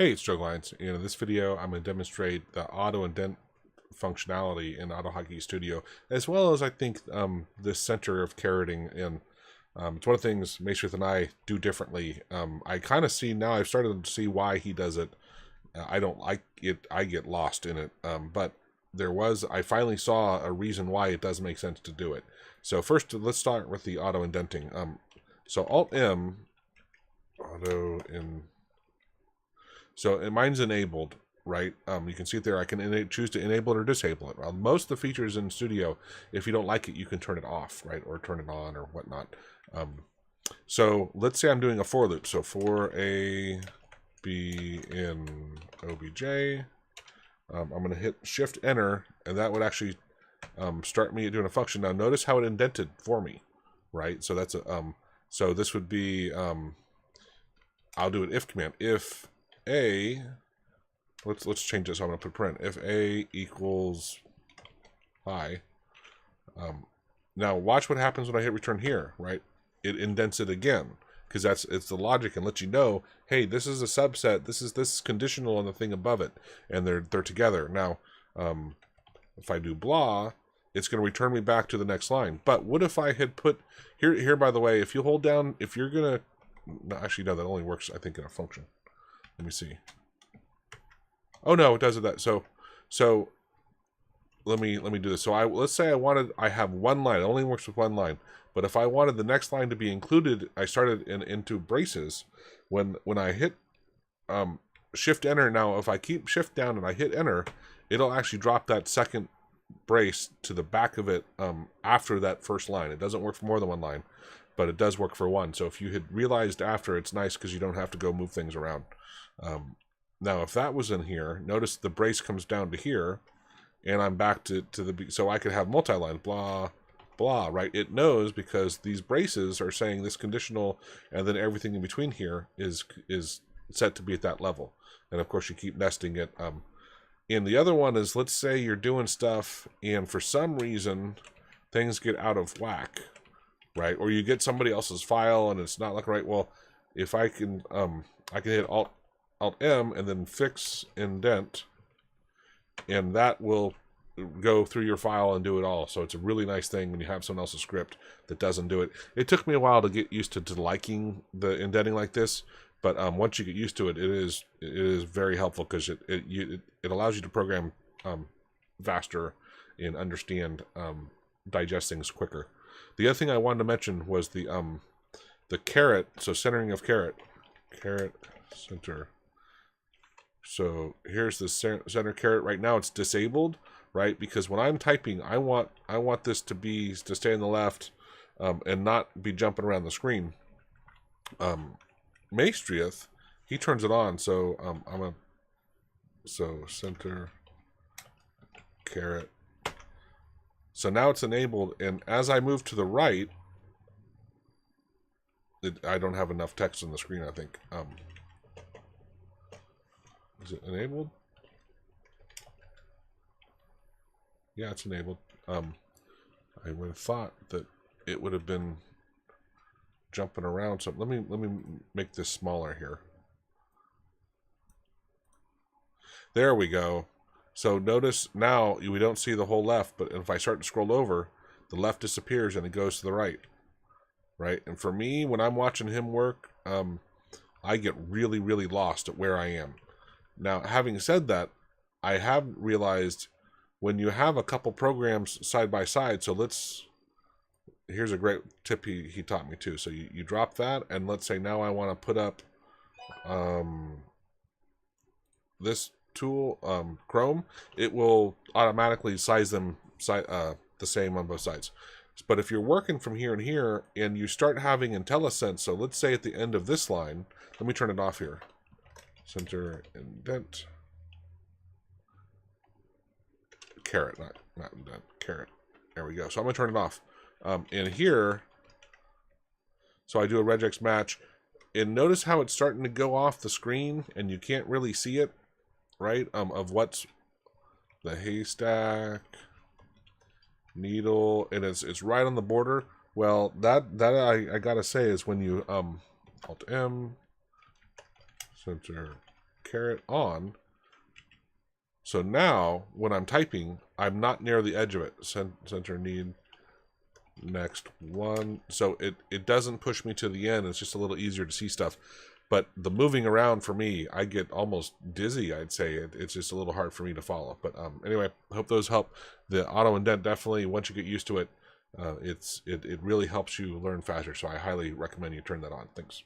Hey, it's Joe Glines. In this video, I'm going to demonstrate the auto-indent functionality in AHK Studio, as well as I think this center of careting. And it's one of the things Maestria and I do differently. I kind of see now, I've started to see why he does it. I don't like it. I get lost in it. But I finally saw a reason why it does make sense to do it. So first, let's start with the auto-indenting. So Alt-M, auto-in. So mine's enabled, right? You can see it there. I can choose to enable it or disable it. Well, most of the features in Studio, if you don't like it, you can turn it off, right? Or turn it on or whatnot. So let's say I'm doing a for loop. So for A, B in OBJ, I'm going to hit Shift Enter, and that would actually start me doing a function. Now notice how it indented for me, right? So that's a so this would be I'll do an if command. If A, let's change this. So I'm going to put print. If A equals hi. Now watch what happens when I hit return here, right? It indents it again because it's the logic and lets you know, hey, this is a subset. This is conditional on the thing above it, and they're together. Now, if I do blah, it's going to return me back to the next line. But what if I had put here? By the way, if you hold down, if you're gonna, no, actually no, that only works I think in a function. Let me see. Oh no, it does it that. So let me do this. So let's say I have one line. It only works with one line. But if I wanted the next line to be included, I started into braces. When I hit Shift Enter, now if I keep Shift down and I hit Enter, it'll actually drop that second brace to the back of it after that first line. It doesn't work for more than one line, but it does work for one. So if you had realized after, it's nice because you don't have to go move things around. Now, if that was in here, notice the brace comes down to here, and I'm back to the, so I could have multi-line, blah, blah, right? It knows because these braces are saying this conditional, and then everything in between here is set to be at that level. And of course, you keep nesting it. And the other one is, let's say you're doing stuff, and for some reason, things get out of whack, right? Or you get somebody else's file, and it's not looking right. Well, if I can hit Alt-M and then fix indent, and that will go through your file and do it all. So it's a really nice thing when you have someone else's script that doesn't do it. It took me a while to get used to liking the indenting like this, but once you get used to it, it is very helpful because it allows you to program faster and understand digest things quicker. The other thing I wanted to mention was the caret. So centering of caret center. So here's the center caret. Right now it's disabled, right? Because when I'm typing, I want this to stay on the left and not be jumping around the screen. Maestria, he turns it on. So so center caret. So now it's enabled, and as I move to the right, I don't have enough text on the screen, I think. Is it enabled? Yeah, it's enabled. I would have thought that it would have been jumping around. So let me make this smaller here. There we go. So notice now we don't see the whole left, but if I start to scroll over, the left disappears and it goes to the right. Right? And for me, when I'm watching him work, I get really, really lost at where I am. Now, having said that, I have realized when you have a couple programs side by side, so here's a great tip he taught me too. So you drop that, and let's say now I want to put up this tool, Chrome, it will automatically size them the same on both sides. But if you're working from here and here, and you start having IntelliSense, so let's say at the end of this line, let me turn it off here. Center indent. Caret, not indent, caret. There we go. So I'm going to turn it off. And here, so I do a regex match, and notice how it's starting to go off the screen, and you can't really see it, right? Of what's the haystack, needle, and it's right on the border. Well, that I gotta say is when you Alt-M, center Caret on. So now, when I'm typing, I'm not near the edge of it. Center need next one. So it doesn't push me to the end. It's just a little easier to see stuff. But the moving around for me, I get almost dizzy, I'd say. It's just a little hard for me to follow. But anyway, I hope those help. The auto-indent, definitely, once you get used to it, it really helps you learn faster. So I highly recommend you turn that on. Thanks.